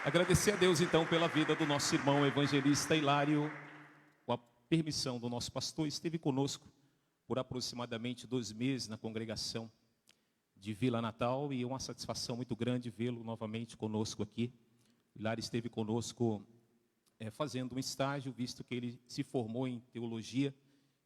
Agradecer a Deus, então, pela vida do nosso irmão evangelista Hilário. Com a permissão do nosso pastor, esteve conosco por aproximadamente 2 meses na congregação de Vila Natal, e é uma satisfação muito grande vê-lo novamente conosco aqui. Hilário esteve conosco fazendo um estágio, visto que ele se formou em teologia,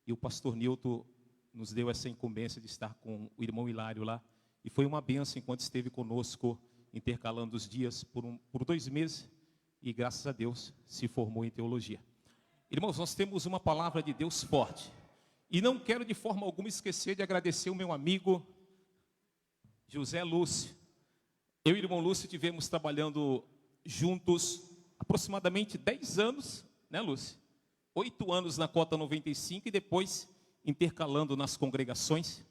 e o pastor Nilton nos deu essa incumbência de estar com o irmão Hilário lá, e foi uma bênção enquanto esteve conosco, intercalando os dias por 2 meses, e graças a Deus se formou em teologia. Irmãos, nós temos uma palavra de Deus forte, e não quero de forma alguma esquecer de agradecer o meu amigo José Lúcio. Eu e o irmão Lúcio tivemos trabalhando juntos aproximadamente 10 anos, né, Lúcio? 8 anos na Cota 95 e depois intercalando nas congregações.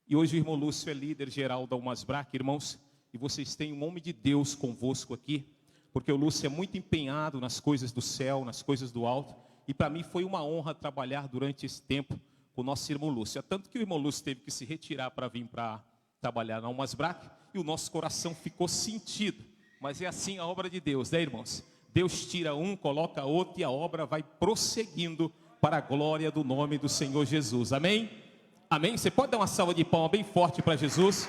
E hoje o irmão Lúcio é líder geral da Umasbrac, irmãos, e vocês têm um homem de Deus convosco aqui, porque o Lúcio é muito empenhado nas coisas do céu, nas coisas do alto, e para mim foi uma honra trabalhar durante esse tempo com o nosso irmão Lúcio. É tanto que o irmão Lúcio teve que se retirar para vir para trabalhar na Umasbrac, e o nosso coração ficou sentido, mas é assim a obra de Deus, né, irmãos? Deus tira um, coloca outro, e a obra vai prosseguindo para a glória do nome do Senhor Jesus, amém? Amém? Você pode dar uma salva de palmas bem forte para Jesus?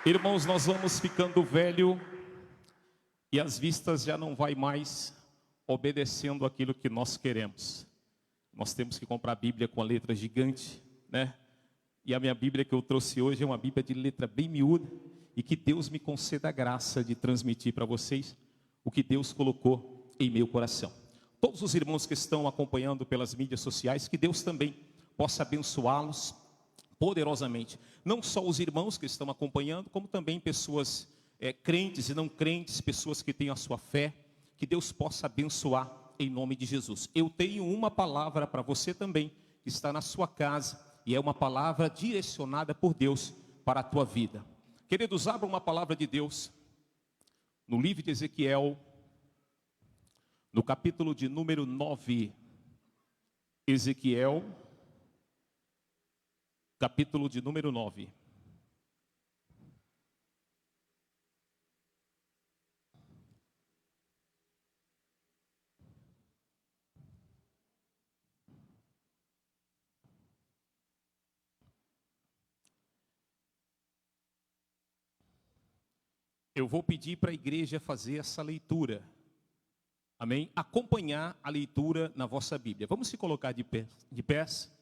Irmãos, nós vamos ficando velho e as vistas já não vai mais obedecendo aquilo que nós queremos. Nós temos que comprar a Bíblia com a letra gigante, né? E a minha Bíblia que eu trouxe hoje é uma Bíblia de letra bem miúda, e que Deus me conceda a graça de transmitir para vocês o que Deus colocou em meu coração. Todos os irmãos que estão acompanhando pelas mídias sociais, que Deus também possa abençoá-los poderosamente. Não só os irmãos que estão acompanhando, como também pessoas crentes e não crentes, pessoas que têm a sua fé, que Deus possa abençoar em nome de Jesus. Eu tenho uma palavra para você também, que está na sua casa, e é uma palavra direcionada por Deus para a tua vida. Queridos, abram uma palavra de Deus no livro de Ezequiel, no capítulo de número 9. Ezequiel, capítulo de número 9. Eu vou pedir para a igreja fazer essa leitura, amém? Acompanhar a leitura na vossa Bíblia. Vamos se colocar de pés.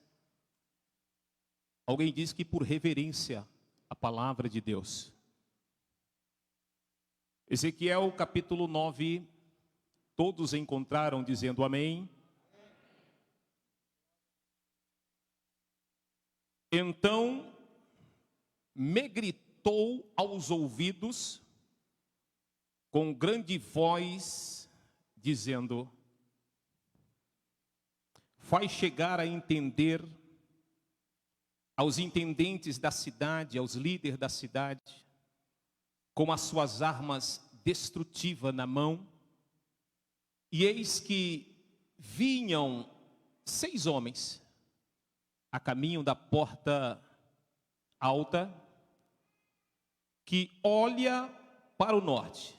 Alguém diz que por reverência à palavra de Deus. Ezequiel capítulo 9, todos encontraram dizendo amém? Então me gritou aos ouvidos com grande voz, dizendo: faz chegar a entender aos intendentes da cidade, aos líderes da cidade, com as suas armas destrutivas na mão, e eis que vinham 6 homens a caminho da porta alta, que olha para o norte,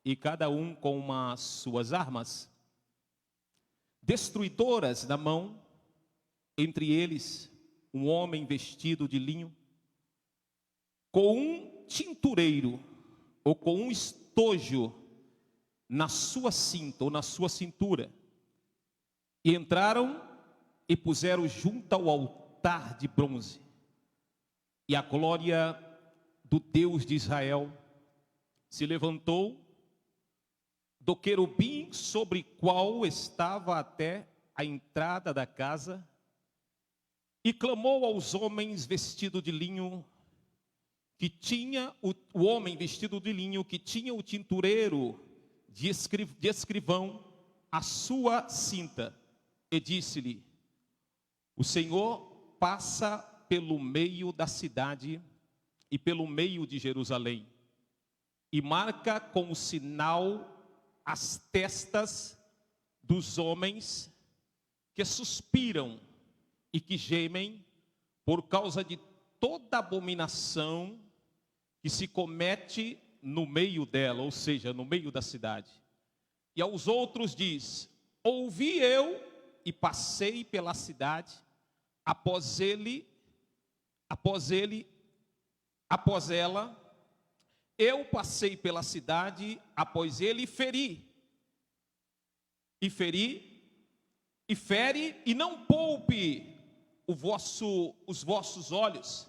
e cada um com as suas armas destruidoras na mão, entre eles um homem vestido de linho, com um tintureiro, ou com um estojo na sua cinta, ou na sua cintura. E entraram e puseram junto ao altar de bronze. E a glória do Deus de Israel se levantou do querubim sobre qual estava até a entrada da casa, e clamou aos homens vestidos de linho, que tinha o homem vestido de linho, que tinha o tintureiro de escrivão, a sua cinta, e disse-lhe: o Senhor passa pelo meio da cidade e pelo meio de Jerusalém, e marca com o sinal as testas dos homens que suspiram e que gemem por causa de toda abominação que se comete no meio dela, ou seja, no meio da cidade. E aos outros diz: ouvi eu e passei pela cidade, após ela, eu passei pela cidade, após ele, e fere, e não poupe os vossos olhos,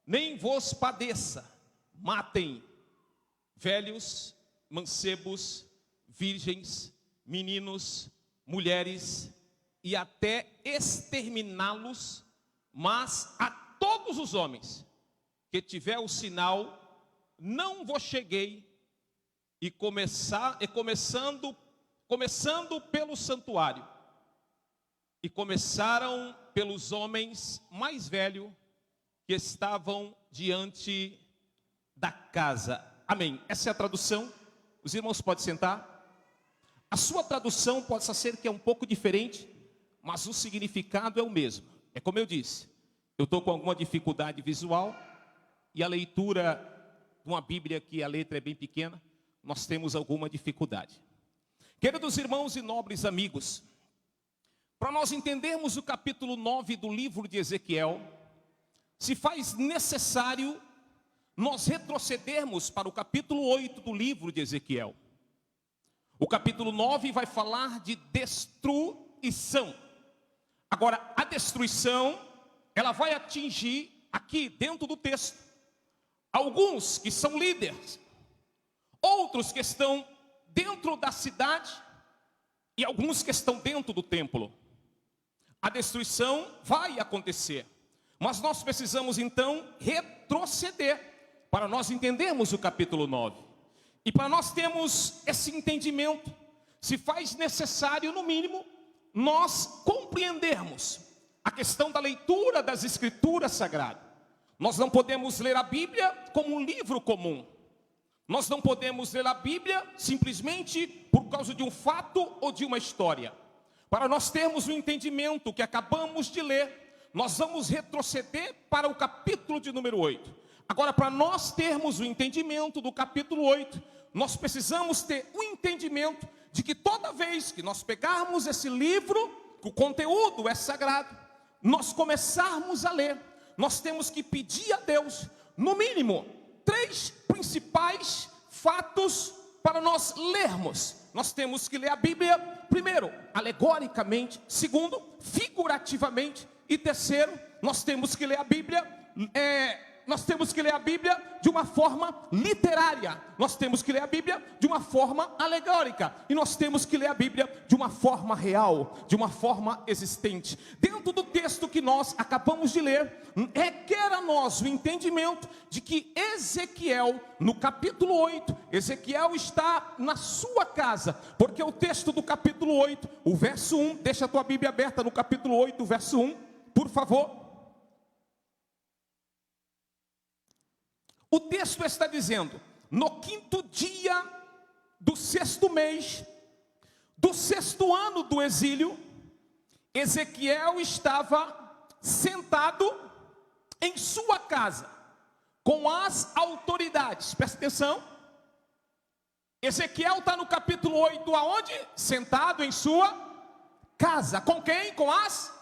nem vos padeça. Matem velhos, mancebos, virgens, meninos, mulheres, e até exterminá-los, mas a todos os homens que tiver o sinal, não vos cheguei, e começando pelo santuário, e começaram pelos homens mais velhos que estavam diante da casa. Amém. Essa é a tradução. Os irmãos podem sentar. A sua tradução pode ser que é um pouco diferente, mas o significado é o mesmo. É como eu disse, eu estou com alguma dificuldade visual, e a leitura de uma Bíblia que a letra é bem pequena, nós temos alguma dificuldade. Queridos irmãos e nobres amigos, para nós entendermos o capítulo 9 do livro de Ezequiel, se faz necessário nós retrocedermos para o capítulo 8 do livro de Ezequiel. O capítulo 9 vai falar de destruição. Agora, a destruição, ela vai atingir aqui dentro do texto alguns que são líderes, outros que estão dentro da cidade e alguns que estão dentro do templo. A destruição vai acontecer, mas nós precisamos então retroceder para nós entendermos o capítulo 9. E para nós termos esse entendimento, se faz necessário, no mínimo, nós compreendermos a questão da leitura das Escrituras Sagradas. Nós não podemos ler a Bíblia como um livro comum. Nós não podemos ler a Bíblia simplesmente por causa de um fato ou de uma história. Para nós termos o entendimento que acabamos de ler, nós vamos retroceder para o capítulo de número 8. Agora, para nós termos o entendimento do capítulo 8, nós precisamos ter o entendimento de que toda vez que nós pegarmos esse livro, que o conteúdo é sagrado, nós começarmos a ler, nós temos que pedir a Deus, no mínimo, 3 principais fatos para nós lermos. Nós temos que ler a Bíblia, primeiro, alegoricamente; segundo, figurativamente; e terceiro, nós temos que ler a Bíblia de uma forma literária. Nós temos que ler a Bíblia de uma forma alegórica. E nós temos que ler a Bíblia de uma forma real, de uma forma existente. Dentro do texto que nós acabamos de ler, requer a nós o entendimento de que Ezequiel, no capítulo 8, Ezequiel está na sua casa. Porque o texto do capítulo 8, o verso 1, deixa a tua Bíblia aberta no capítulo 8, o verso 1, por favor. O texto está dizendo: no 5º dia do 6º mês, do 6º ano do exílio, Ezequiel estava sentado em sua casa, com as autoridades. Presta atenção. Ezequiel está no capítulo 8, aonde? Sentado em sua casa. Com quem? Com as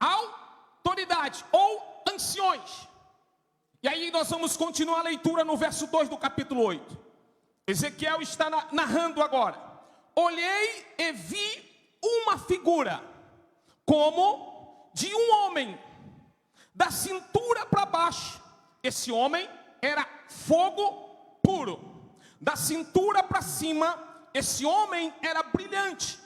autoridades, ou anciões. E aí nós vamos continuar a leitura no verso 2 do capítulo 8. Ezequiel está narrando agora: olhei e vi uma figura, como de um homem, da cintura para baixo. Esse homem era fogo puro. Da cintura para cima, esse homem era brilhante.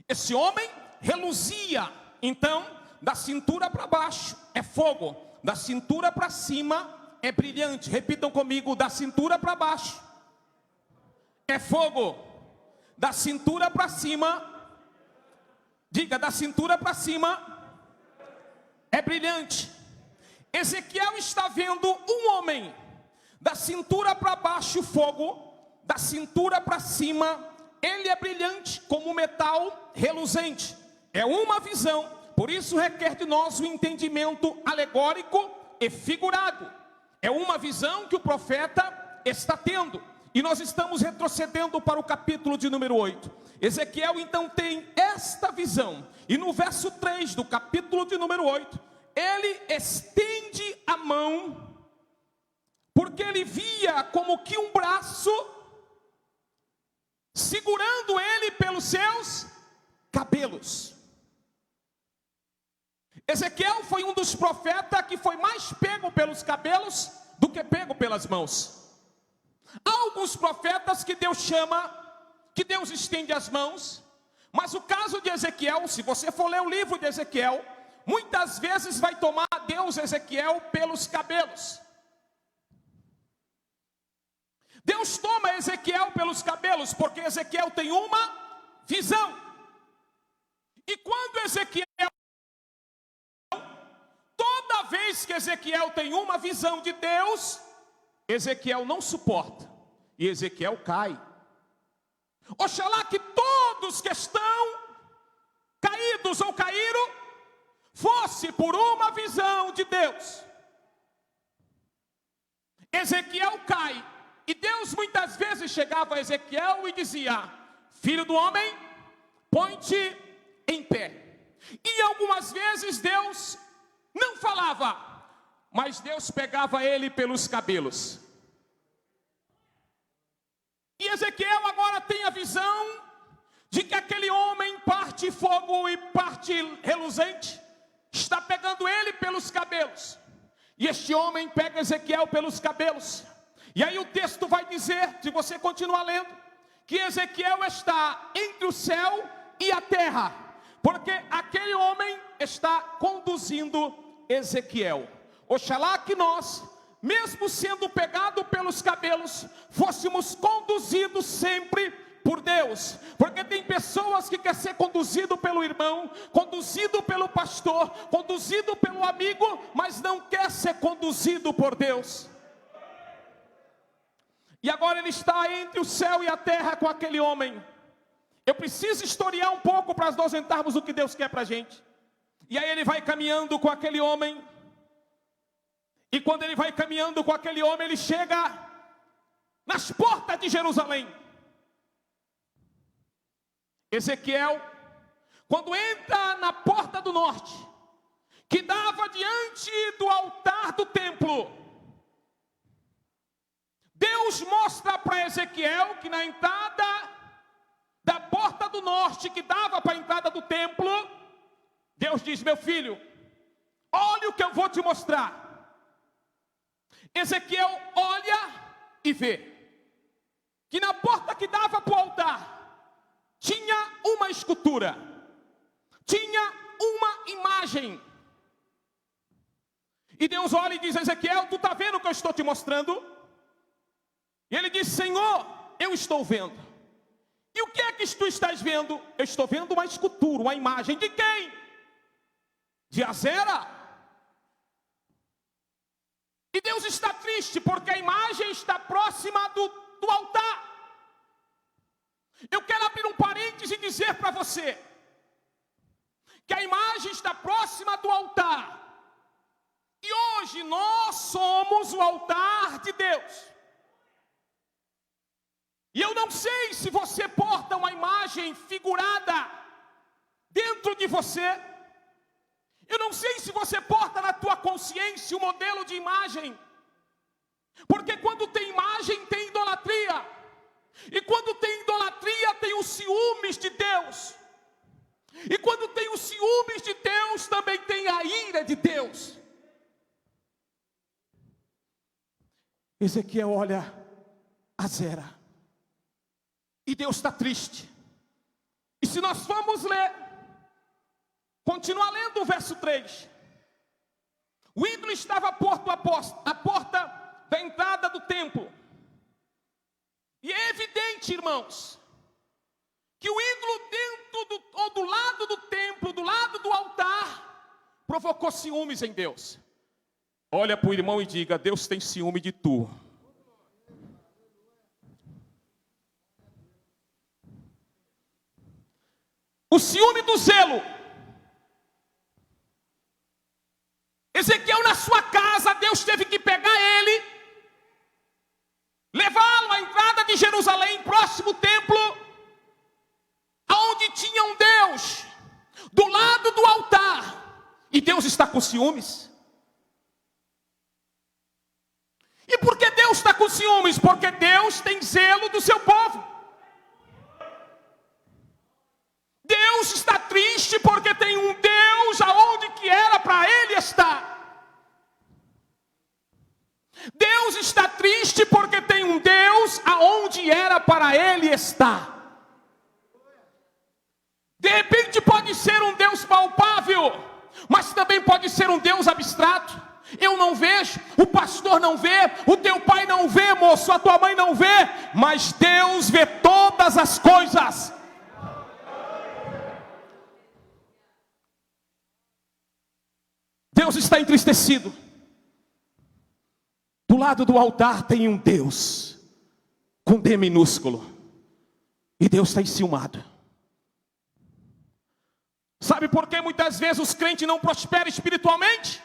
Esse homem reluzia. Então, da cintura para baixo é fogo, da cintura para cima é brilhante. Repitam comigo: da cintura para baixo é fogo, da cintura para cima, diga, da cintura para cima é brilhante. Ezequiel está vendo um homem, da cintura para baixo fogo, da cintura para cima ele é brilhante como metal reluzente. É uma visão, por isso requer de nós o entendimento alegórico e figurado. É uma visão que o profeta está tendo. E nós estamos retrocedendo para o capítulo de número 8. Ezequiel então tem esta visão. E no verso 3 do capítulo de número 8, ele estende a mão, porque ele via como que um braço segurando ele pelos seus cabelos. Ezequiel foi um dos profetas que foi mais pego pelos cabelos do que pego pelas mãos. Há alguns profetas que Deus chama, que Deus estende as mãos, mas o caso de Ezequiel, se você for ler o livro de Ezequiel, muitas vezes vai tomar Deus Ezequiel pelos cabelos. Deus toma Ezequiel pelos cabelos, porque Ezequiel tem uma visão. E quando Ezequiel, toda vez que Ezequiel tem uma visão de Deus, Ezequiel não suporta, e Ezequiel cai. Oxalá que todos que estão caídos ou caíram, fosse por uma visão de Deus. Ezequiel cai, e Deus muitas vezes chegava a Ezequiel e dizia: filho do homem, põe-te em pé. E algumas vezes Deus não falava, mas Deus pegava ele pelos cabelos. E Ezequiel agora tem a visão de que aquele homem, parte fogo e parte reluzente, está pegando ele pelos cabelos. E este homem pega Ezequiel pelos cabelos. E aí o texto vai dizer, se você continuar lendo, que Ezequiel está entre o céu e a terra, porque aquele homem está conduzindo Ezequiel. Oxalá que nós, mesmo sendo pegados pelos cabelos, fôssemos conduzidos sempre por Deus, porque tem pessoas que querem ser conduzido pelo irmão, conduzido pelo pastor, conduzido pelo amigo, mas não quer ser conduzido por Deus. E agora ele está entre o céu e a terra com aquele homem. Eu preciso historiar um pouco para nós entrarmos no que Deus quer para a gente. E aí ele vai caminhando com aquele homem. E quando ele vai caminhando com aquele homem, ele chega nas portas de Jerusalém. Ezequiel, quando entra na porta do norte, que dava diante do altar do templo, Deus mostra para Ezequiel que na entrada da porta do norte, que dava para a entrada do templo, Deus diz: meu filho, olha o que eu vou te mostrar. Ezequiel olha e vê que na porta que dava para o altar tinha uma escultura, tinha uma imagem. E Deus olha e diz: Ezequiel, tu está vendo o que eu estou te mostrando? E ele diz: Senhor, eu estou vendo. E o que é que tu estás vendo? Eu estou vendo uma escultura, uma imagem de quem? De Azera. E Deus está triste porque a imagem está próxima do altar. Eu quero abrir um parêntese e dizer para você que a imagem está próxima do altar. E hoje nós somos o altar de Deus. E eu não sei se você porta uma imagem figurada dentro de você. Eu não sei se você porta na tua consciência um modelo de imagem. Porque quando tem imagem, tem idolatria. E quando tem idolatria, tem os ciúmes de Deus. E quando tem os ciúmes de Deus, também tem a ira de Deus. Ezequiel olha Azera. E Deus está triste. E se nós formos ler, continua lendo o verso 3. O ídolo estava à porta da entrada do templo. E é evidente, irmãos, que o ídolo ou do lado do templo, do lado do altar, provocou ciúmes em Deus. Olha para o irmão e diga: Deus tem ciúme de tu. O ciúme do zelo. Ezequiel, na sua casa, Deus teve que pegar ele, levá-lo à entrada de Jerusalém, próximo templo, onde tinha um Deus, do lado do altar, e Deus está com ciúmes. E por que Deus está com ciúmes? Porque Deus tem zelo do seu povo. Deus está triste porque tem um Deus aonde que era para ele estar. Deus está triste porque tem um Deus aonde era para ele estar. De repente pode ser um Deus palpável, mas também pode ser um Deus abstrato. Eu não vejo, o pastor não vê, o teu pai não vê, moço, a tua mãe não vê, mas Deus vê todas as coisas. Deus está entristecido. Do lado do altar tem um Deus, com D minúsculo, e Deus está enciumado. Sabe por que muitas vezes os crentes não prosperam espiritualmente?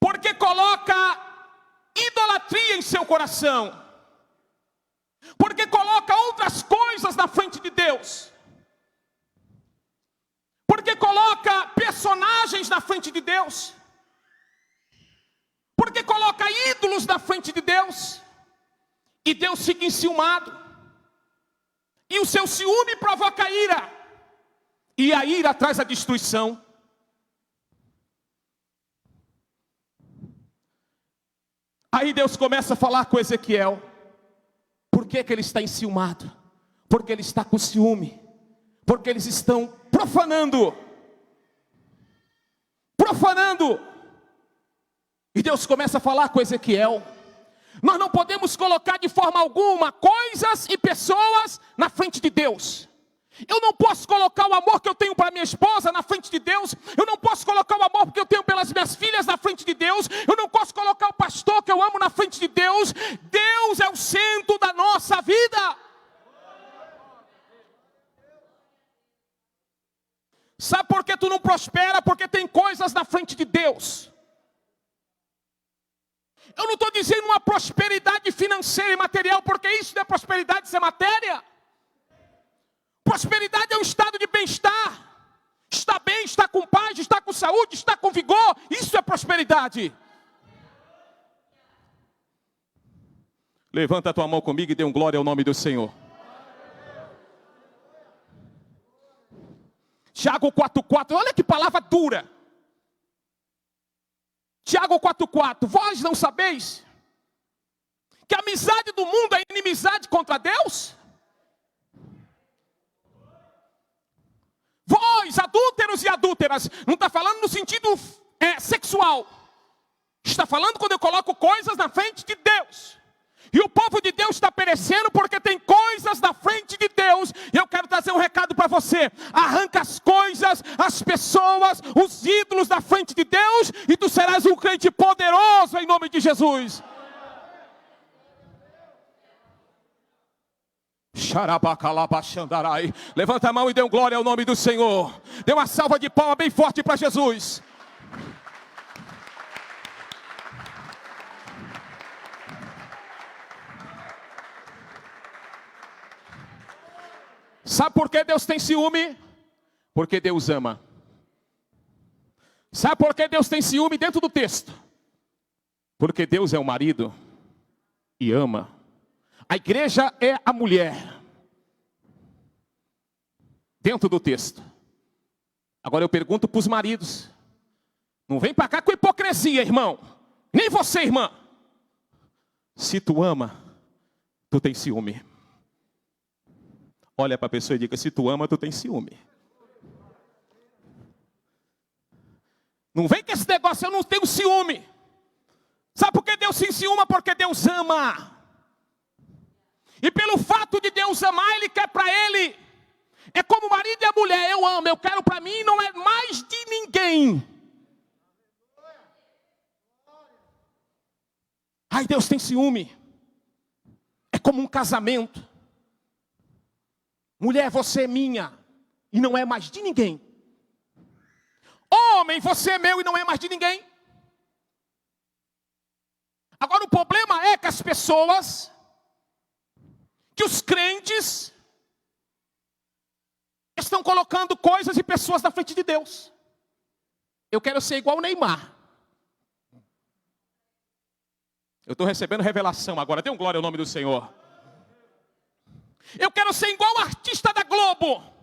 Porque coloca idolatria em seu coração. Porque coloca outras coisas na frente de Deus. Porque coloca personagens na frente de Deus. Porque coloca ídolos na frente de Deus. E Deus fica enciumado. E o seu ciúme provoca ira. E a ira traz a destruição. Aí Deus começa a falar com Ezequiel. Por que ele está enciumado? Porque ele está com ciúme. Porque eles estão profanando. E Deus começa a falar com Ezequiel. Nós não podemos colocar de forma alguma coisas e pessoas na frente de Deus. Eu não posso colocar o amor que eu tenho para minha esposa na frente de Deus. Eu não posso colocar o amor que eu tenho pelas minhas filhas na frente de Deus. Eu não posso colocar o pastor que eu amo na frente de Deus. Deus é o centro da nossa vida. Sabe por que tu não prospera? Porque tem coisas na frente de Deus. Eu não estou dizendo uma prosperidade financeira e material, porque isso não é prosperidade, isso é matéria. Prosperidade é um estado de bem-estar. Está bem, está com paz, está com saúde, está com vigor. Isso é prosperidade. Levanta a tua mão comigo e dê um glória ao nome do Senhor. Tiago 4,4, olha que palavra dura. Tiago 4,4, vós não sabeis que a amizade do mundo é inimizade contra Deus? Vós, adúlteros e adúlteras, não está falando no sentido sexual. Está falando quando eu coloco coisas na frente de Deus. E o povo de Deus está perecendo porque tem coisas na frente de Deus. E eu quero trazer um recado para você. Arranca as coisas, as pessoas, os ídolos da frente de Deus, e tu serás um crente poderoso em nome de Jesus. Levanta a mão e dê um glória ao nome do Senhor. Dê uma salva de palmas bem forte para Jesus. Sabe por que Deus tem ciúme? Porque Deus ama. Sabe por que Deus tem ciúme dentro do texto? Porque Deus é o marido e ama. A igreja é a mulher. Dentro do texto. Agora eu pergunto para os maridos. Não vem para cá com hipocrisia, irmão. Nem você, irmã. Se tu ama, tu tem ciúme. Olha para a pessoa e diga, se tu ama, tu tem ciúme. Não vem com esse negócio, eu não tenho ciúme. Sabe por que Deus se enciuma? Porque Deus ama. E pelo fato de Deus amar, Ele quer para Ele. É como o marido e a mulher, eu amo, eu quero para mim, não é mais de ninguém. Ai, Deus tem ciúme. É como um casamento. Mulher, você é minha e não é mais de ninguém. Homem, você é meu e não é mais de ninguém. Agora o problema é que as pessoas, que os crentes, estão colocando coisas e pessoas na frente de Deus. Eu quero ser igual o Neymar. Eu estou recebendo revelação agora, dê um glória ao nome do Senhor. Eu quero ser igual o artista da Globo.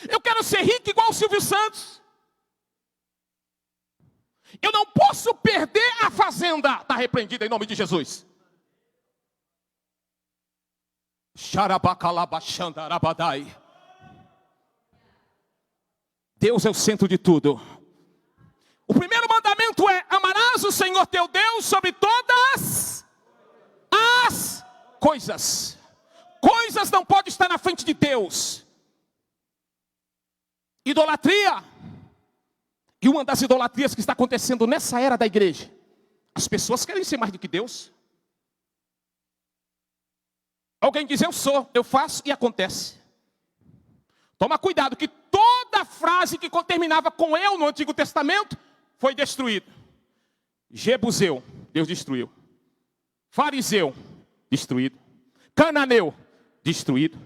Eu quero ser rico igual o Silvio Santos. Eu não posso perder a fazenda. Está repreendida em nome de Jesus. Deus é o centro de tudo. O primeiro mandamento é: amarás o Senhor teu Deus sobre todas as coisas. Coisas não podem estar na frente de Deus. Idolatria. E uma das idolatrias que está acontecendo nessa era da igreja: as pessoas querem ser mais do que Deus. Alguém diz: eu sou, eu faço e acontece. Toma cuidado que toda frase que terminava com eu no Antigo Testamento foi destruída. Jebuseu, Deus destruiu. Fariseu, destruído. Cananeu, destruído.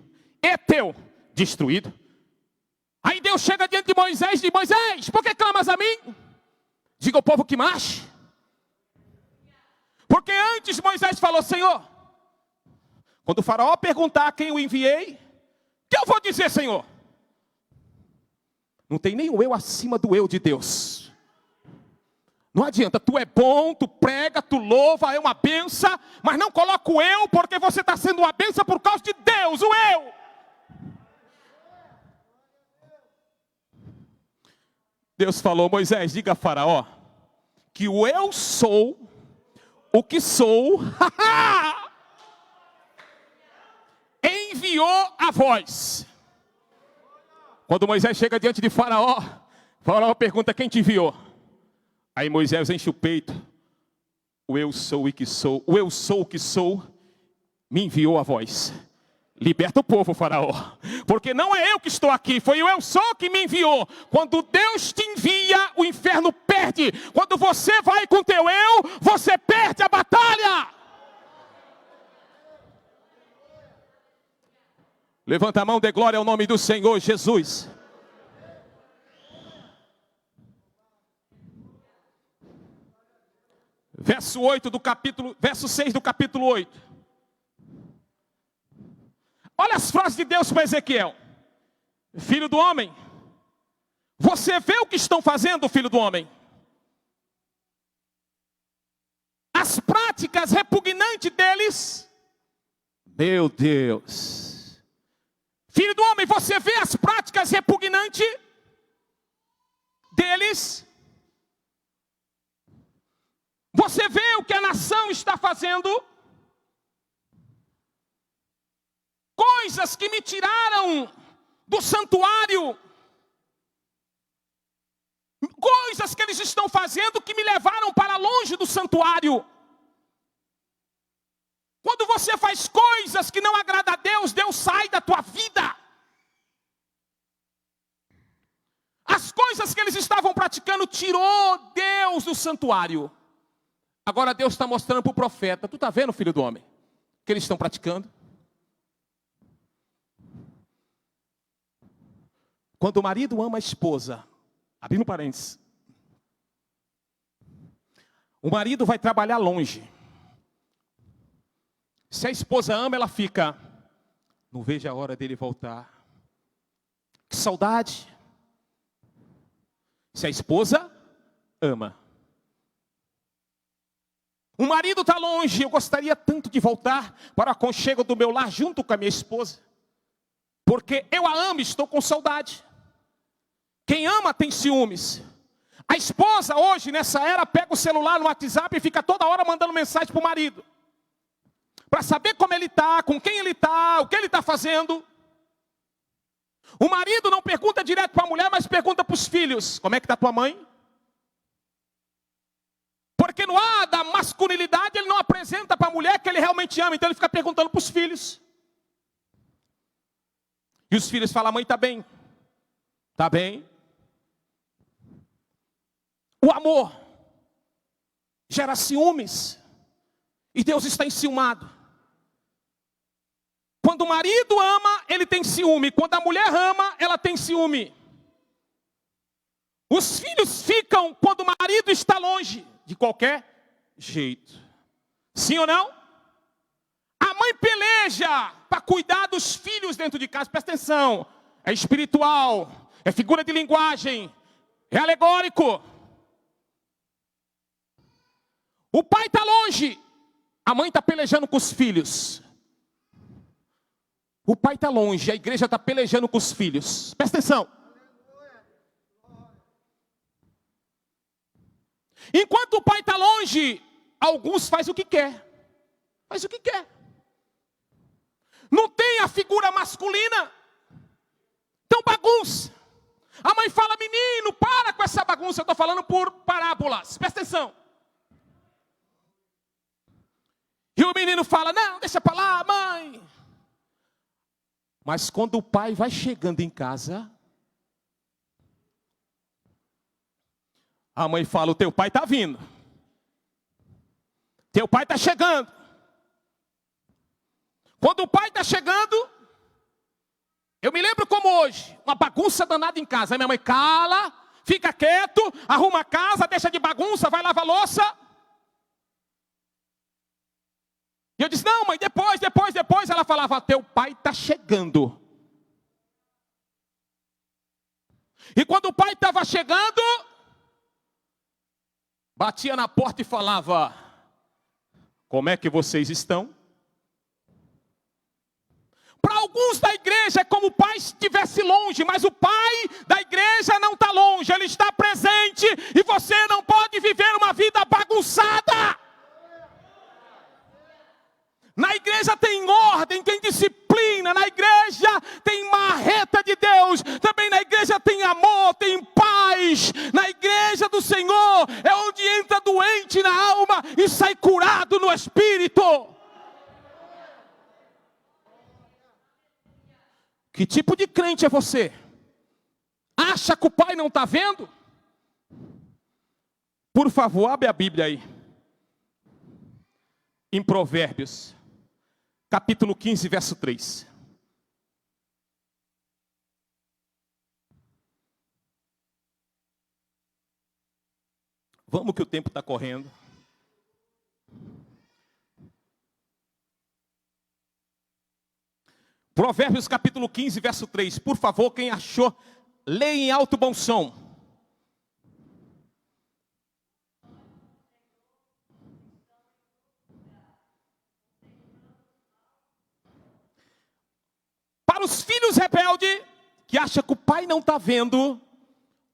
Eteu, destruído. Aí Deus chega diante de Moisés e diz: Moisés, por que clamas a mim? Diga ao povo que marche. Porque antes Moisés falou: Senhor, quando o faraó perguntar a quem eu enviei, o que eu vou dizer, Senhor? Não tem nem o eu acima do eu de Deus. Não adianta, tu é bom, tu prega, tu louva, é uma benção, mas não coloca o eu, porque você está sendo uma benção por causa de Deus, o eu. Deus falou: Moisés, diga a Faraó que o eu sou, o que sou, enviou a voz. Quando Moisés chega diante de Faraó, Faraó pergunta: quem te enviou? Aí Moisés enche o peito: o eu sou e que sou, o eu sou o que sou, me enviou a voz. Liberta o povo, Faraó, porque não é eu que estou aqui, foi o eu sou que me enviou. Quando Deus te envia, o inferno perde. Quando você vai com teu eu, você perde a batalha. Levanta a mão, dê glória ao nome do Senhor Jesus. Verso 6 do capítulo 8. Olha as frases de Deus para Ezequiel: filho do homem, você vê o que estão fazendo, filho do homem? As práticas repugnantes deles. Meu Deus. Filho do homem, você vê as práticas repugnantes deles? Você vê o que a nação está fazendo? Coisas que me tiraram do santuário. Coisas que eles estão fazendo que me levaram para longe do santuário. Quando você faz coisas que não agradam a Deus, Deus sai da tua vida. As coisas que eles estavam praticando tirou Deus do santuário. Agora Deus está mostrando para o profeta: tu está vendo, filho do homem, o que eles estão praticando? Quando o marido ama a esposa, abrindo parênteses, o marido vai trabalhar longe. Se a esposa ama, ela fica: não vejo a hora dele voltar. Que saudade. Se a esposa ama. O marido está longe: eu gostaria tanto de voltar para o aconchego do meu lar junto com a minha esposa, porque eu a amo e estou com saudade. Quem ama tem ciúmes. A esposa hoje, nessa era, pega o celular no WhatsApp e fica toda hora mandando mensagem para o marido, para saber como ele está, com quem ele está, o que ele está fazendo. O marido não pergunta direto para a mulher, mas pergunta para os filhos: como é que está tua mãe? Porque no ar da masculinidade ele não apresenta para a mulher que ele realmente ama, então ele fica perguntando para os filhos. E os filhos falam: mãe, está bem. Está bem. O amor gera ciúmes. E Deus está enciumado. Quando o marido ama, ele tem ciúme. Quando a mulher ama, ela tem ciúme. Os filhos ficam quando o marido está longe, de qualquer jeito. Sim ou não? A mãe peleja para cuidar dos filhos dentro de casa. Presta atenção. É espiritual, é figura de linguagem, é alegórico. O pai está longe, a mãe está pelejando com os filhos. O pai está longe, a igreja está pelejando com os filhos. Presta atenção. Enquanto o pai está longe, alguns fazem o que quer. Faz o que quer. Não tem a figura masculina. Então bagunça. A mãe fala: menino, para com essa bagunça. Eu estou falando por parábolas. Presta atenção. E o menino fala: não, deixa para lá, mãe. Mas quando o pai vai chegando em casa, a mãe fala: o teu pai está vindo. Teu pai está chegando. Quando o pai está chegando, eu me lembro como hoje, uma bagunça danada em casa. Aí minha mãe: cala, fica quieto, arruma a casa, deixa de bagunça, vai lavar louça. E eu disse: não, mãe, depois. Ela falava: teu pai está chegando. E quando o pai estava chegando, batia na porta e falava: como é que vocês estão? Para alguns da igreja é como o pai estivesse longe, mas o pai da igreja não está longe, ele está presente, e você não pode viver uma vida bagunçada. Na igreja tem ordem, tem disciplina, na igreja tem marreta de Deus, também na igreja tem amor, tem paz. Na igreja do Senhor é onde entra doente na alma e sai curado no espírito. Que tipo de crente é você? Acha que o pai não está vendo? Por favor, abre a Bíblia aí. Em Provérbios, capítulo 15, verso 3. Vamos que o tempo está correndo. Provérbios capítulo 15, verso 3. Por favor, quem achou, leia em alto bom som. Para os filhos rebeldes, que acham que o pai não está vendo,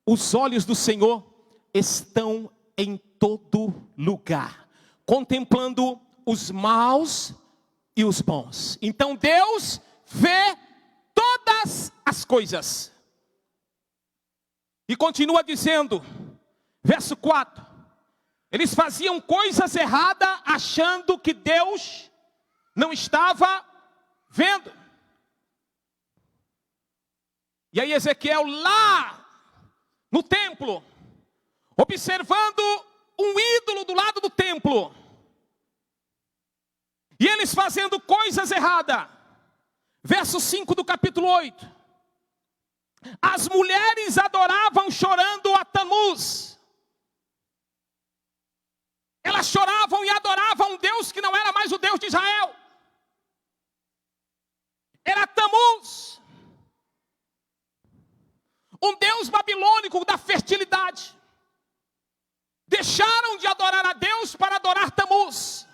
os olhos do Senhor estão em todo lugar, contemplando os maus e os bons. Então Deus vê todas as coisas. E continua dizendo, verso 4. Eles faziam coisas erradas, achando que Deus não estava vendo. E aí Ezequiel lá no templo, observando um ídolo do lado do templo. E eles fazendo coisas erradas. Verso 5 do capítulo 8. As mulheres adoravam chorando a Tamuz. Elas choravam e adoravam um Deus que não era mais o Deus de Israel. Era Tamuz. Um Deus babilônico da fertilidade. Deixaram de adorar a Deus para adorar Tamuz.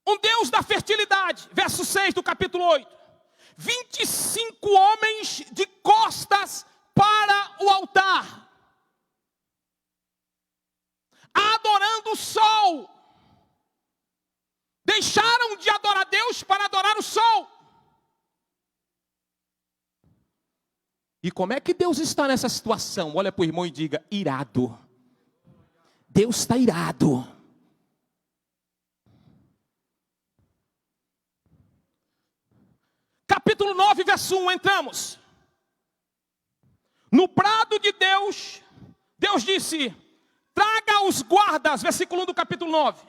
Um Deus da fertilidade. Verso 6 do capítulo 8. 25 homens de costas para o altar. Adorando o sol. Deixaram de adorar Deus para adorar o sol. E como é que Deus está nessa situação? Olha para o irmão e diga: irado. Deus está irado. Capítulo capítulo 9, verso 1, entramos. No prado de Deus, Deus disse: traga os guardas, versículo 1 do capítulo 9.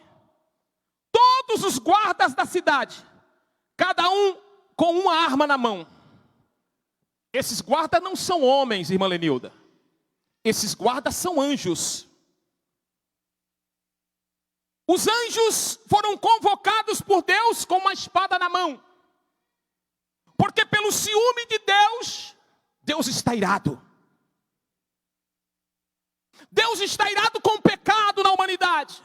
Todos os guardas da cidade, cada um com uma arma na mão. Esses guardas não são homens, irmã Lenilda. Esses guardas são anjos. Os anjos foram convocados por Deus com uma espada na mão. Porque pelo ciúme de Deus, Deus está irado. Deus está irado com o pecado na humanidade.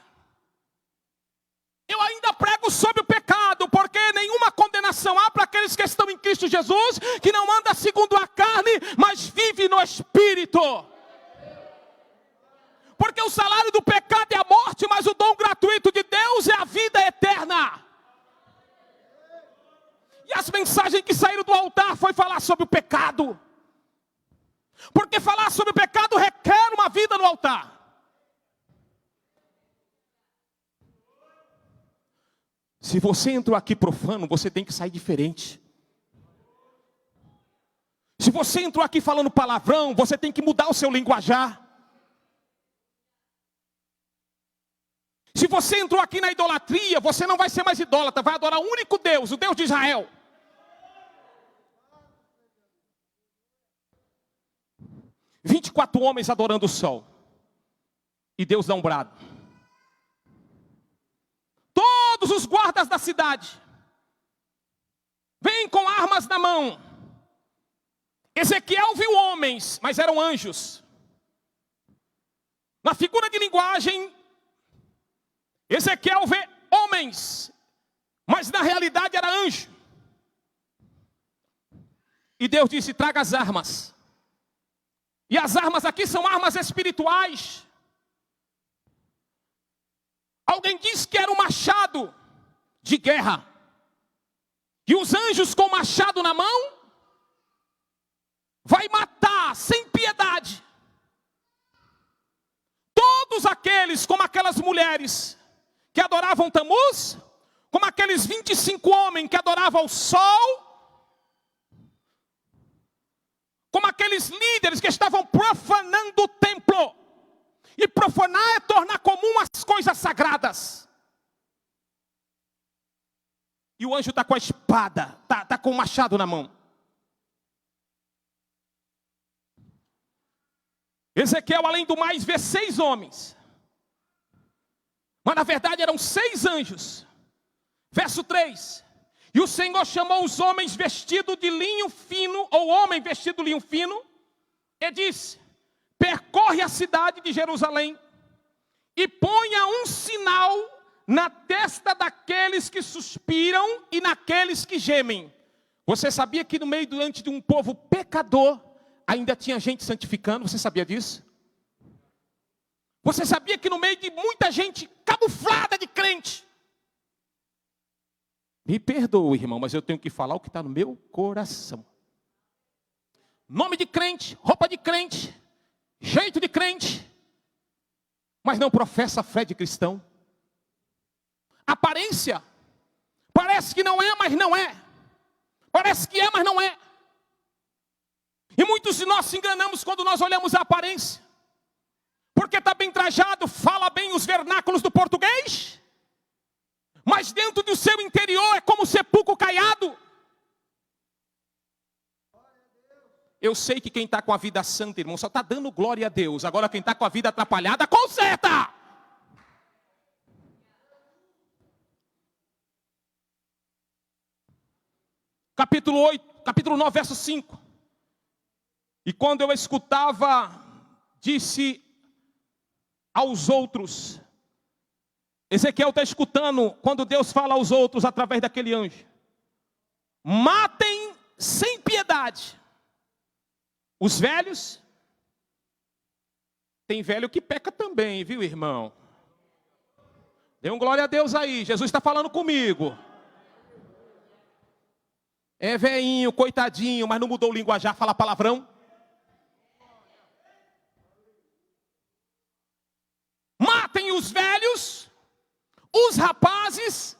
Eu ainda prego sobre o pecado, porque nenhuma condenação há para aqueles que estão em Cristo Jesus, que não anda segundo a carne, mas vive no Espírito. Porque o salário do pecado é a morte, mas o dom gratuito de Deus é a vida eterna. E as mensagens que saíram do altar foi falar sobre o pecado. Porque falar sobre o pecado requer uma vida no altar. Se você entrou aqui profano, você tem que sair diferente. Se você entrou aqui falando palavrão, você tem que mudar o seu linguajar. Se você entrou aqui na idolatria, você não vai ser mais idólatra, vai adorar o único Deus, o Deus de Israel. – 24 homens adorando o sol. E Deus dá um brado. Todos os guardas da cidade vêm com armas na mão. Ezequiel viu homens, mas eram anjos. Na figura de linguagem, Ezequiel vê homens, mas na realidade era anjo. E Deus disse: traga as armas. E as armas aqui são armas espirituais. Alguém disse que era um machado de guerra. E os anjos com o machado na mão vai matar sem piedade todos aqueles, como aquelas mulheres que adoravam Tamuz, como aqueles 25 homens que adoravam o sol, como aqueles líderes que estavam profanando o templo. E profanar é tornar comum as coisas sagradas. E o anjo está com a espada, está com o machado na mão. Ezequiel, além do mais, vê 6 homens. Mas na verdade eram 6 anjos. Verso 3. E o Senhor chamou os homens vestidos de linho fino, ou homem vestido de linho fino, e disse: percorre a cidade de Jerusalém e ponha um sinal na testa daqueles que suspiram e naqueles que gemem. Você sabia que no meio de um povo pecador ainda tinha gente santificando? Você sabia disso? Você sabia que no meio de muita gente camuflada de crente? Me perdoe, irmão, mas eu tenho que falar o que está no meu coração. Nome de crente, roupa de crente, jeito de crente, mas não professa a fé de cristão. Aparência, parece que não é, mas não é. Parece que é, mas não é. E muitos de nós se enganamos quando nós olhamos a aparência. Porque está bem trajado, fala bem os vernáculos do português, mas dentro do seu interior é como sepulcro caiado. Eu sei que quem está com a vida santa, irmão, só está dando glória a Deus. Agora quem está com a vida atrapalhada, conserta! Capítulo 9, verso 5. E quando eu escutava, disse aos outros. Ezequiel está escutando quando Deus fala aos outros através daquele anjo: matem sem piedade os velhos. Tem velho que peca também, viu, irmão? Dê um glória a Deus aí, Jesus está falando comigo. É velhinho, coitadinho, mas não mudou o linguajar, fala palavrão. Matem os velhos, os rapazes.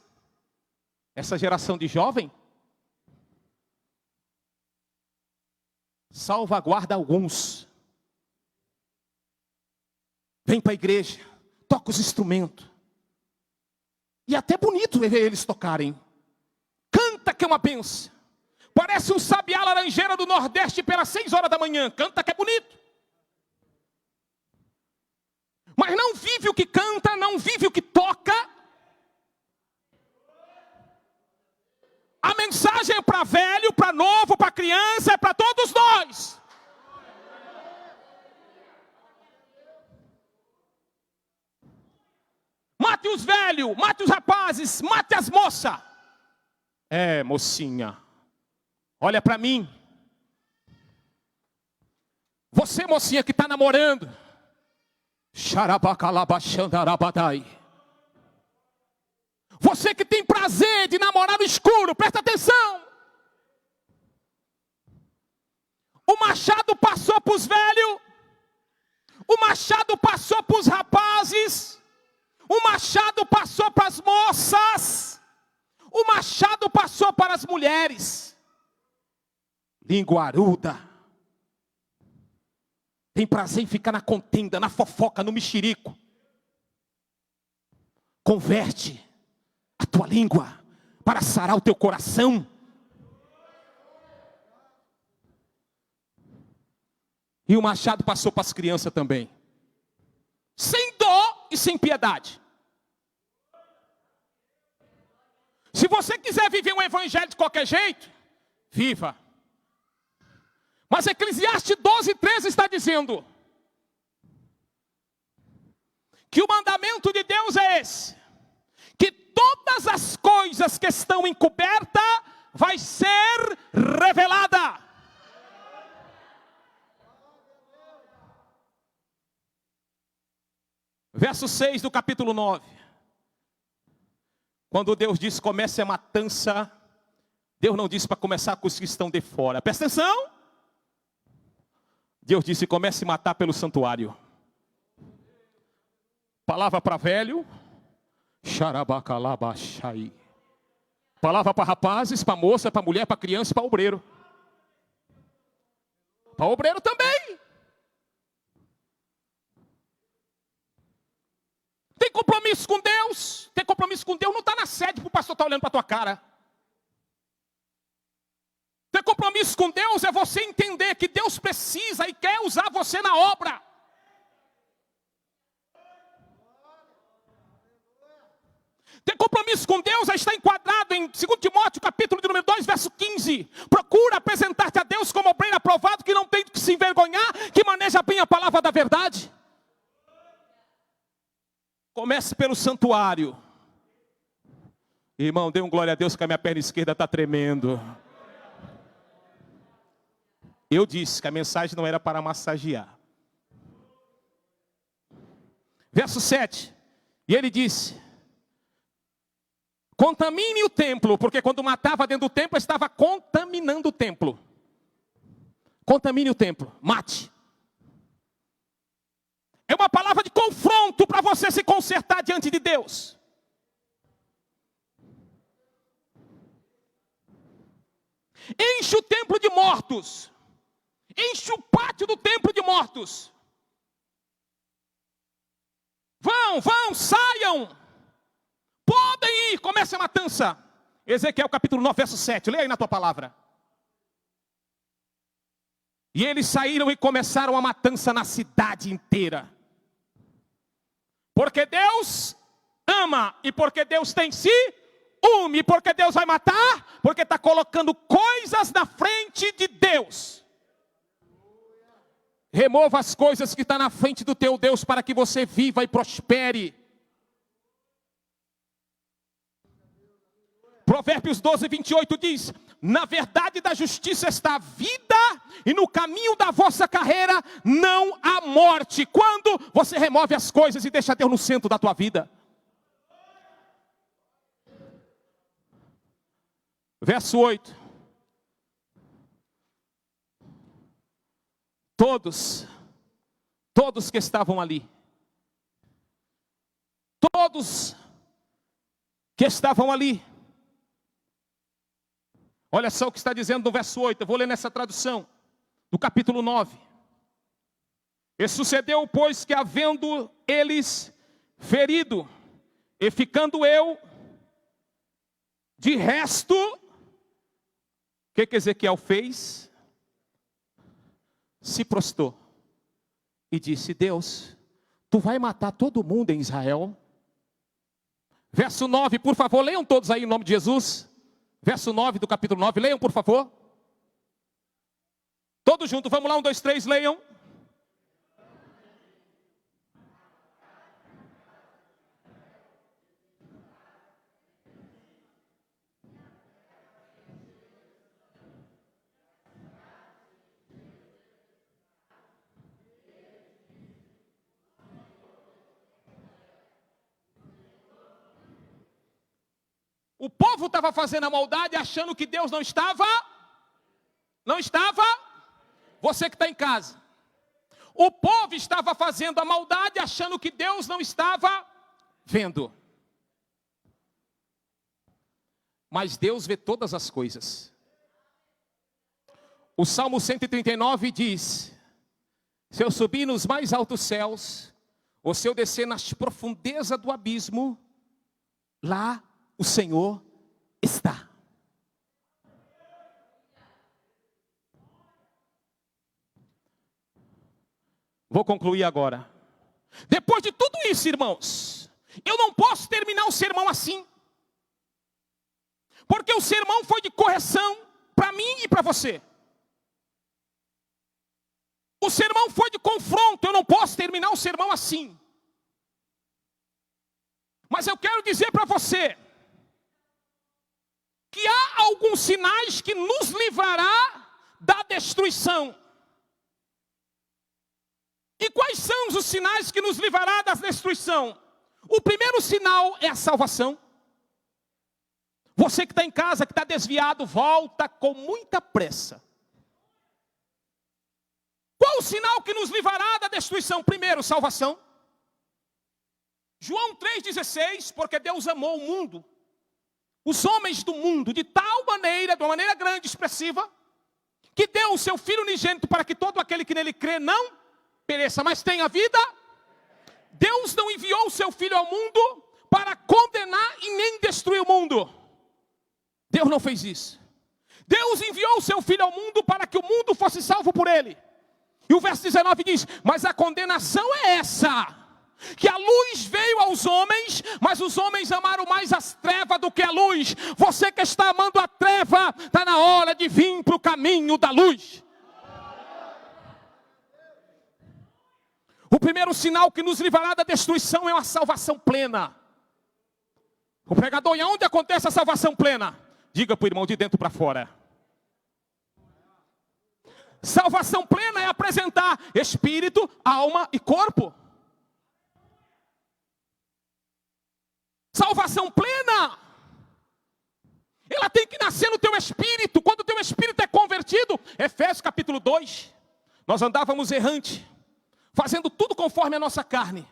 Essa geração de jovem salvaguarda alguns. Vem para a igreja, toca os instrumentos. E até bonito ver eles tocarem. Canta que é uma benção. Parece um sabiá laranjeira do Nordeste pelas 6 horas da manhã. Canta que é bonito. Mas não vive o que canta, não vive o que toca. A mensagem é para velho, para novo, para criança, é para todos nós. Mate os velhos, mate os rapazes, mate as moças. É, mocinha, olha para mim. Você, mocinha, que está namorando. Xarabacalabachandarabadai. Você que tem prazer de namorar no escuro, presta atenção. O machado passou para os velhos. O machado passou para os rapazes. O machado passou para as moças. O machado passou para as mulheres. Linguaruda. Tem prazer em ficar na contenda, na fofoca, no mexerico. Converte a tua língua para sarar o teu coração. E o machado passou para as crianças também. Sem dó e sem piedade. Se você quiser viver um evangelho de qualquer jeito, viva. Mas Eclesiastes 12:13 está dizendo que o mandamento de Deus é esse: que todas as coisas que estão encobertas vai ser revelada. Verso 6 do capítulo 9. Quando Deus diz comece a matança, Deus não disse para começar com os que estão de fora. Presta atenção. Deus disse comece a matar pelo santuário. Palavra para velho. Xarabacalabachai. Palavra para rapazes, para moça, para mulher, para criança, para obreiro. Para obreiro também. Tem compromisso com Deus? Tem compromisso com Deus? Não está na sede para o pastor estar olhando para a tua cara. Ter compromisso com Deus é você entender que Deus precisa e quer usar você na obra. Ter compromisso com Deus é estar enquadrado em 2 Timóteo, capítulo de número 2, verso 15. Procura apresentar-te a Deus como obreiro aprovado, que não tem que se envergonhar, que maneja bem a palavra da verdade. Comece pelo santuário. Irmão, dê um glória a Deus que a minha perna esquerda está tremendo. Eu disse que a mensagem não era para massagear. Verso 7. E ele disse: contamine o templo, porque quando matava dentro do templo, estava contaminando o templo. Contamine o templo, mate. É uma palavra de confronto para você se consertar diante de Deus. Enche o templo de mortos. Enche o pátio do templo de mortos. Vão, saiam. Podem ir, comece a matança. Ezequiel capítulo 9, verso 7. Leia aí na tua palavra. E eles saíram e começaram a matança na cidade inteira. Porque Deus ama e porque Deus tem ciúme, porque Deus vai matar, porque está colocando coisas na frente de Deus. Remova as coisas que estão na frente do teu Deus para que você viva e prospere. Provérbios 12, 28 diz: na verdade da justiça está a vida, e no caminho da vossa carreira não há morte. Quando você remove as coisas e deixa Deus no centro da tua vida. Verso 8. Todos que estavam ali, todos que estavam ali, olha só o que está dizendo no verso 8, eu vou ler nessa tradução. do capítulo 9. E sucedeu, pois, que havendo eles ferido, e ficando eu de resto, o que Ezequiel fez? Se prostrou e disse: Deus, tu vai matar todo mundo em Israel? Verso 9, por favor, leiam todos aí em nome de Jesus. Verso 9 do capítulo 9, leiam por favor. Todos juntos, vamos lá, 1, 2, 3, leiam. O povo estava fazendo a maldade achando que Deus não estava. Você que está em casa. O povo estava fazendo a maldade achando que Deus não estava vendo. Mas Deus vê todas as coisas. O Salmo 139 diz: se eu subir nos mais altos céus, ou se eu descer nas profundezas do abismo, lá o Senhor está. Vou concluir agora. Depois de tudo isso, irmãos, eu não posso terminar o sermão assim. Porque o sermão foi de correção para mim e para você. O sermão foi de confronto, eu não posso terminar o sermão assim. Mas eu quero dizer para você que há alguns sinais que nos livrará da destruição. E quais são os sinais que nos livrará da destruição? O primeiro sinal é a salvação. Você que está em casa, que está desviado, volta com muita pressa. Qual o sinal que nos livrará da destruição? Primeiro, salvação. João 3,16, porque Deus amou o mundo, os homens do mundo, de tal maneira, de uma maneira grande, expressiva, que deu o seu Filho unigênito para que todo aquele que nele crê não pereça, mas tenha vida. Deus não enviou o seu Filho ao mundo para condenar e nem destruir o mundo. Deus não fez isso. Deus enviou o seu Filho ao mundo para que o mundo fosse salvo por ele. E o verso 19 diz: mas a condenação é essa, que a luz veio aos homens, mas os homens amaram mais as trevas do que a luz. Você que está amando a treva, está na hora de vir para o caminho da luz. O primeiro sinal que nos livrará da destruição é uma salvação plena. O pregador: e aonde acontece a salvação plena? Diga para o irmão: de dentro para fora. Salvação plena é apresentar espírito, alma e corpo. Salvação plena, ela tem que nascer no teu espírito. Quando o teu espírito é convertido, Efésios capítulo 2, nós andávamos errante, fazendo tudo conforme a nossa carne,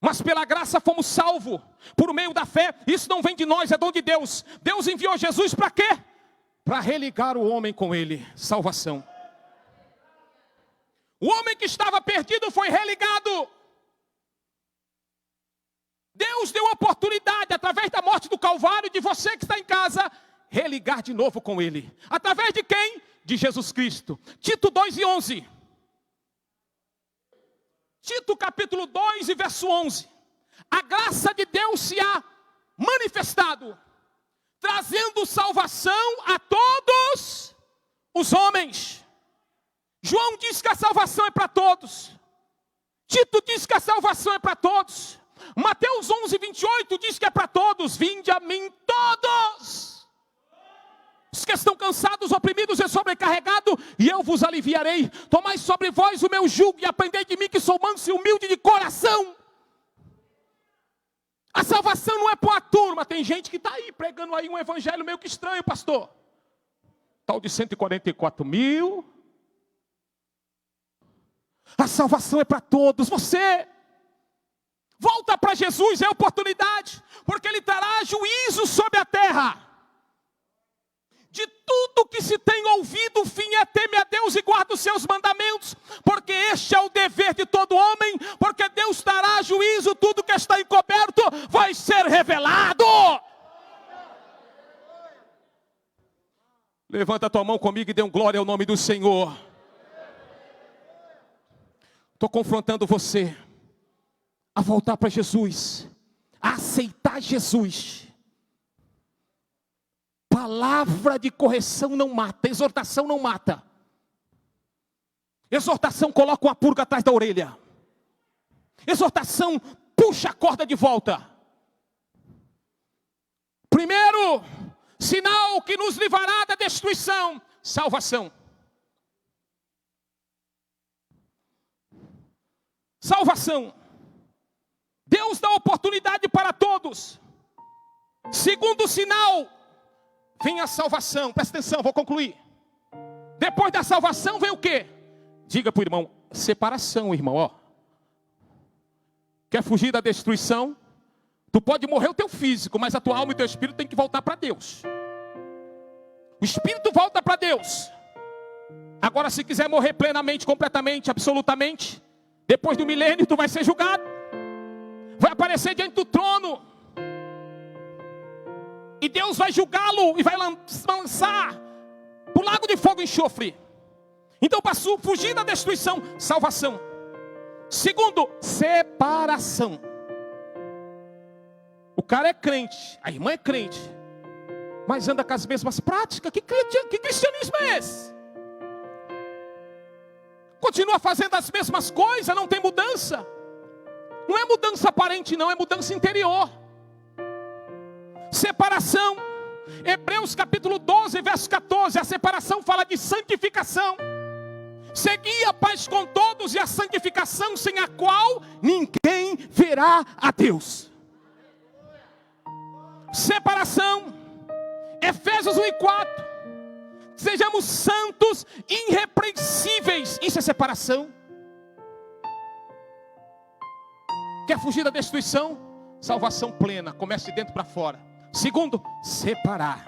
mas pela graça fomos salvos, por meio da fé. Isso não vem de nós, é dom de Deus. Deus enviou Jesus para quê? Para religar o homem com ele. Salvação. O homem que estava perdido foi religado. Deus deu a oportunidade, através da morte do Calvário, de você que está em casa, religar de novo com ele. Através de quem? De Jesus Cristo. Tito 2:11. Tito capítulo 2 e verso 11. A graça de Deus se há manifestado, trazendo salvação a todos os homens. João diz que a salvação é para todos. Tito diz que a salvação é para todos. Mateus 11:28 diz que é para todos. Vinde a mim todos os que estão cansados, oprimidos e sobrecarregados, e eu vos aliviarei. Tomai sobre vós o meu jugo e aprendei de mim, que sou manso e humilde de coração. A salvação não é para uma turma. Tem gente que está aí pregando aí um evangelho meio que estranho, pastor. Tal de 144 mil. A salvação é para todos. Você volta para Jesus, é oportunidade, porque Ele trará juízo sobre a terra. De tudo que se tem ouvido, o fim é temer a Deus e guardar Levanta a tua mão comigo e dê um glória ao nome do Senhor. Estou confrontando você a voltar para Jesus, a aceitar Jesus. Palavra de correção não mata, exortação não mata. Exortação coloca uma pulga atrás da orelha. Exortação puxa a corda de volta. Primeiro sinal que nos livrará da destruição: salvação. Salvação. Deus dá oportunidade para todos. Segundo sinal, vem a salvação. Presta atenção, vou concluir. Depois da salvação vem o quê? Diga para o irmão: separação, irmão. Ó. Quer fugir da destruição? Tu pode morrer o teu físico, mas a tua alma e o teu espírito tem que voltar para Deus. O espírito volta para Deus. Agora, se quiser morrer plenamente, completamente, absolutamente, depois do milênio tu vai ser julgado. Vai aparecer diante do trono. E Deus vai julgá-lo e vai lançar para o lago de fogo e enxofre. Então, para fugir da destruição, salvação. Segundo, separação. O cara é crente, a irmã é crente, mas anda com as mesmas práticas. Que cristianismo é esse? Continua fazendo as mesmas coisas, não tem mudança. Não é mudança aparente não, é mudança interior. Separação. Hebreus capítulo 12, verso 14. A separação fala de santificação. Segui a paz com todos e a santificação, sem a qual ninguém verá a Deus. Separação. Efésios 1:4. Sejamos santos, irrepreensíveis. Isso é separação. Quer fugir da destruição? Salvação plena. Comece de dentro para fora. Segundo, separar.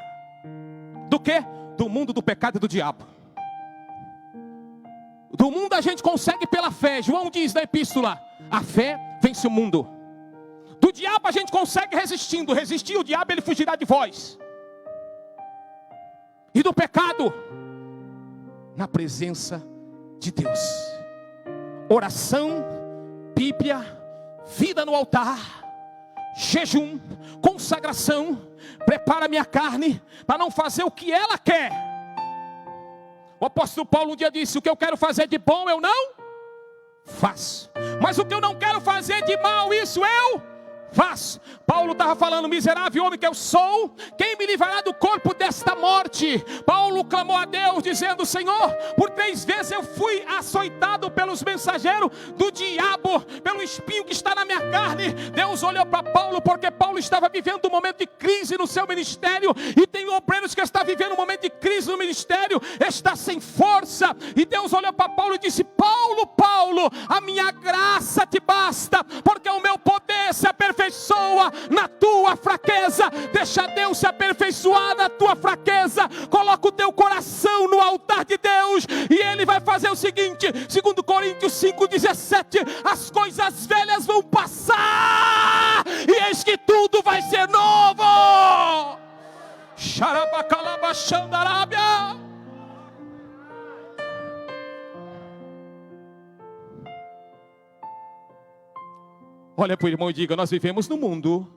Do quê? Do mundo do pecado e do diabo. Do mundo a gente consegue pela fé. João diz na epístola: a fé vence o mundo. Do diabo a gente consegue resistindo. Resistir o diabo, ele fugirá de vós. E do pecado, na presença de Deus. Oração, Bíblia, vida no altar, jejum, consagração. Prepara minha carne para não fazer o que ela quer. O apóstolo Paulo um dia disse: o que eu quero fazer de bom eu não faço, mas o que eu não quero fazer de mal, isso eu faço. Paulo estava falando: miserável homem que eu sou, quem me livrará do corpo desta morte? Paulo clamou a Deus dizendo: Senhor, por 3 vezes eu fui açoitado pelos mensageiros do diabo, pelo espinho que está na minha carne. Deus olhou para Paulo, porque Paulo estava vivendo um momento de crise no seu ministério, e tem obreiros que estão vivendo um momento de crise no ministério, está sem força, e Deus olhou para Paulo e disse: Paulo, Paulo, a minha graça te basta, porque o meu poder se aperfeiçoa na tua fraqueza. Deixa Deus se aperfeiçoar na tua fraqueza. Coloca o teu coração no altar de Deus, e Ele vai fazer o seguinte: 2 Coríntios 5:17, as coisas velhas vão passar, e eis que tudo vai ser novo. Xarabacalabaxandarábia. Olha para o irmão e diga: nós vivemos no mundo,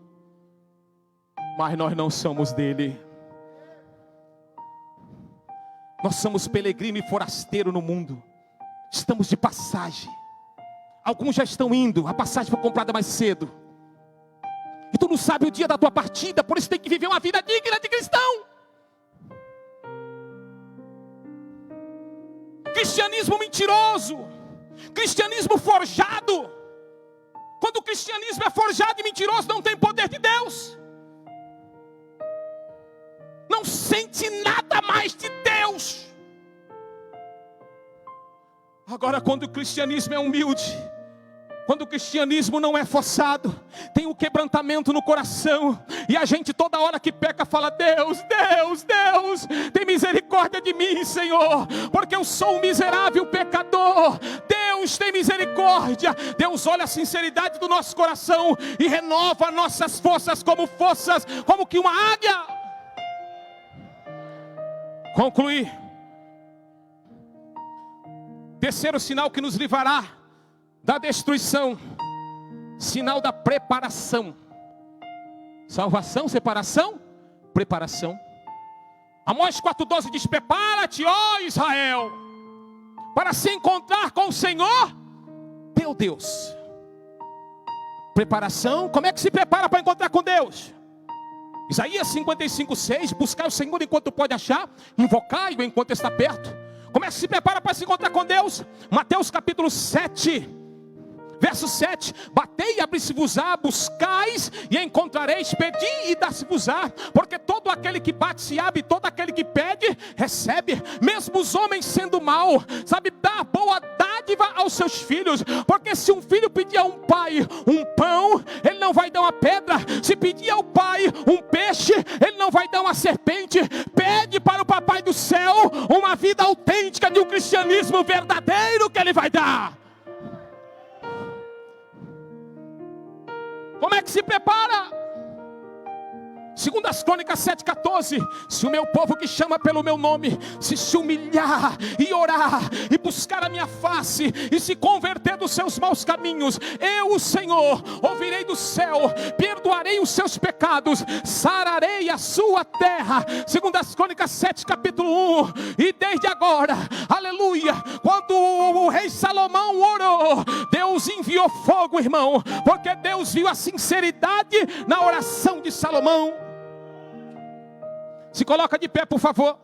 mas nós não somos dele. Nós somos peregrino e forasteiro no mundo. Estamos de passagem. Alguns já estão indo, a passagem foi comprada mais cedo. E tu não sabe o dia da tua partida, por isso tem que viver uma vida digna de cristão. Cristianismo mentiroso, cristianismo forjado. Quando o cristianismo é forjado e mentiroso, não tem poder de Deus. Não sente nada mais de Deus. Agora, quando o cristianismo é humilde, quando o cristianismo não é forçado, tem o quebrantamento no coração, e a gente toda hora que peca fala: Deus, Deus, Deus, tem misericórdia de mim, Senhor, porque eu sou um miserável pecador. Deus tem misericórdia. Deus olha a sinceridade do nosso coração e renova nossas forças como que uma águia. concluir. Terceiro sinal que nos livrará da destruição: sinal da preparação. Salvação, separação, preparação. Amós 4,12 diz: prepara-te, ó Israel, para se encontrar com o Senhor teu Deus. Preparação, como é que se prepara para encontrar com Deus? Isaías 55,6: buscar o Senhor enquanto pode achar, invocai-o enquanto está perto. Como é que se prepara para se encontrar com Deus? Mateus capítulo 7, verso 7: batei e abri-se-vos-á, buscais e encontrareis, pedi e dá-se-vos-á, porque todo aquele que bate se abre, todo aquele que pede recebe. Mesmo os homens sendo mau, sabe dar boa dádiva aos seus filhos, porque se um filho pedir a um pai um pão, ele não vai dar uma pedra. Se pedir ao pai um peixe, ele não vai dar uma serpente. Pede para o papai do céu uma vida autêntica de um cristianismo verdadeiro que ele vai dar. Como é que se prepara? Segundo as Crônicas 7,14: se o meu povo que chama pelo meu nome se humilhar e orar e buscar a minha face e se converter dos seus maus caminhos, eu, o Senhor, ouvirei do céu, perdoarei os seus pecados, sararei a sua terra. Segundo as Crônicas 7, capítulo 1. E desde agora, aleluia, quando o rei Salomão orou, Deus enviou fogo, irmão, porque Deus viu a sinceridade na oração de Salomão. Se coloca de pé, por favor.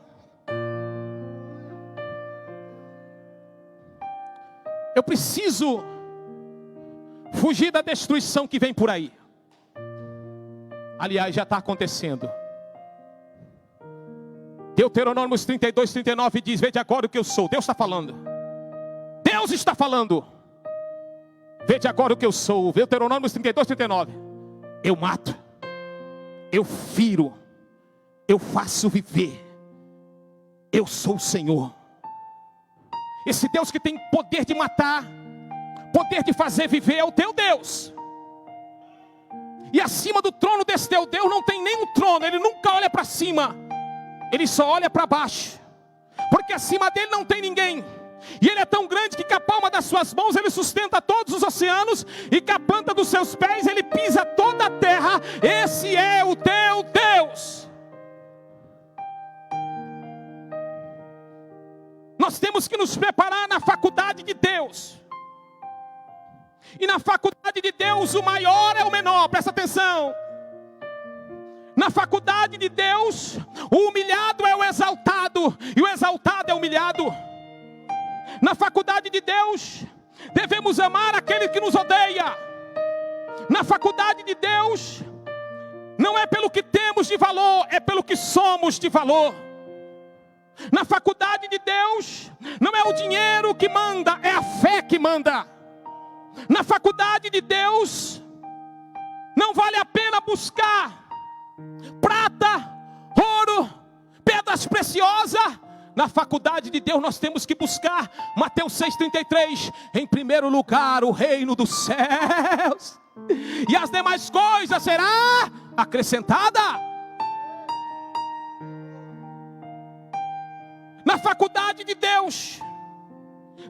Eu preciso fugir da destruição que vem por aí. Aliás, já está acontecendo. Deuteronômio 32:39 diz: vede agora o que eu sou. Deus está falando. Deus está falando. Vede agora o que eu sou. Deuteronômio 32:39. Eu mato, eu firo, eu faço viver. Eu sou o Senhor. Esse Deus que tem poder de matar, poder de fazer viver, é o teu Deus. E acima do trono desse teu Deus não tem nenhum trono. Ele nunca olha para cima, ele só olha para baixo, porque acima dele não tem ninguém. E ele é tão grande que com a palma das suas mãos ele sustenta todos os oceanos, e com a planta dos seus pés ele pisa toda a terra. Esse é o teu Deus. Nós temos que nos preparar na faculdade de Deus. E na faculdade de Deus o maior é o menor, presta atenção. Na faculdade de Deus o humilhado é o exaltado, e o exaltado é humilhado. Na faculdade de Deus devemos amar aquele que nos odeia. Na faculdade de Deus não é pelo que temos de valor, é pelo que somos de valor. Na faculdade de Deus não é o dinheiro que manda, é a fé que manda. Na faculdade de Deus não vale a pena buscar prata, ouro, pedras preciosas. Na faculdade de Deus nós temos que buscar Mateus 6,33: em primeiro lugar o reino dos céus, e as demais coisas será acrescentada. Na faculdade de Deus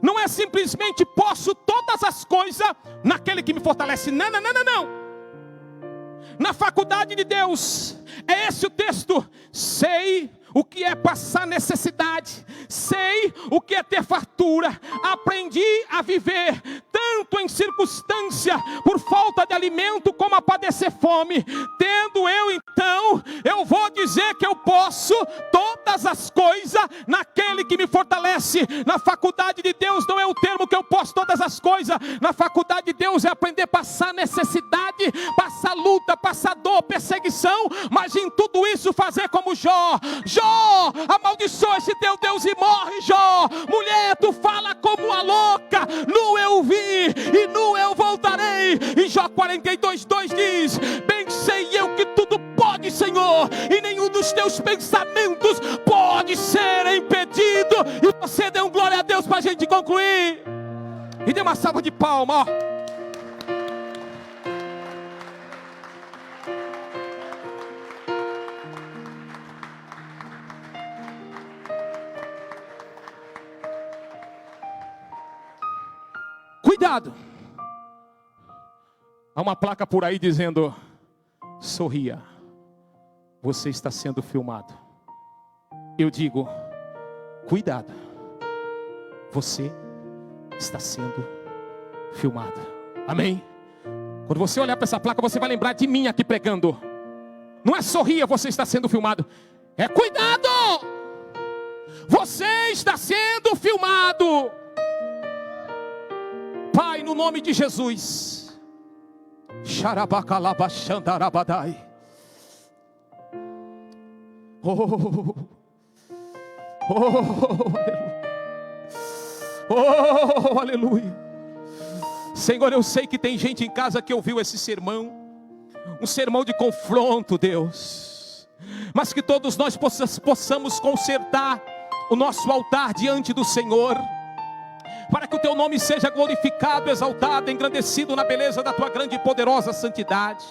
não é simplesmente posso todas as coisas naquele que me fortalece. Não, não, não, não, não. Na faculdade de Deus é esse o texto: sei o que é passar necessidade, sei o que é ter fartura, aprendi a viver tanto em circunstância por falta de alimento como a padecer fome. Tendo eu então, eu vou dizer que eu posso todas as coisas naquele que me fortalece. Na faculdade de Deus não é o termo que eu posso todas as coisas. Na faculdade de Deus é aprender a passar necessidade, passar luta, passar dor, perseguição, mas em tudo isso fazer como Jó. Jó, amaldiçoa esse teu Deus e morre, Jó. Mulher, tu fala como uma louca, nu eu vi e nu eu voltarei. E Jó 42:2 diz: bem sei eu que tudo pode, Senhor, e nenhum dos teus pensamentos pode ser impedido. E você dê um glória a Deus para a gente concluir. E dê uma salva de palmas, ó. Cuidado. Há uma placa por aí dizendo: sorria, você está sendo filmado. Eu digo: cuidado, você está sendo filmado. Amém? Quando você olhar para essa placa, você vai lembrar de mim aqui pregando. Não é sorria, você está sendo filmado. É cuidado, você está sendo filmado. Pai, no nome de Jesus. Xarabacalabachandarabadai. Oh, aleluia. Senhor, eu sei que tem gente em casa que ouviu esse sermão, um sermão de confronto, Deus, mas que todos nós possamos consertar o nosso altar diante do Senhor, para que o teu nome seja glorificado, exaltado, engrandecido na beleza da tua grande e poderosa santidade.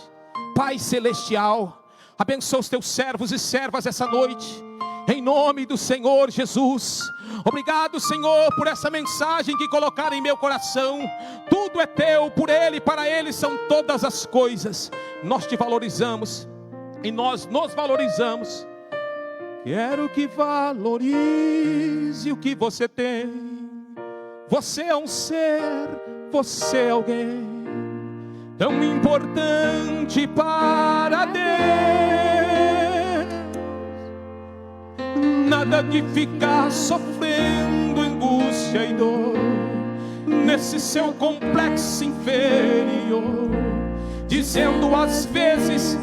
Pai celestial, abençoa os teus servos e servas essa noite, em nome do Senhor Jesus. Obrigado, Senhor, por essa mensagem que colocaram em meu coração. Tudo é teu, por Ele e para Ele são todas as coisas. Nós te valorizamos e nós nos valorizamos. Quero que valorize o que você tem. Você é um ser, você é alguém tão importante para Deus. Nada de ficar sofrendo angústia e dor nesse seu complexo inferior, dizendo às vezes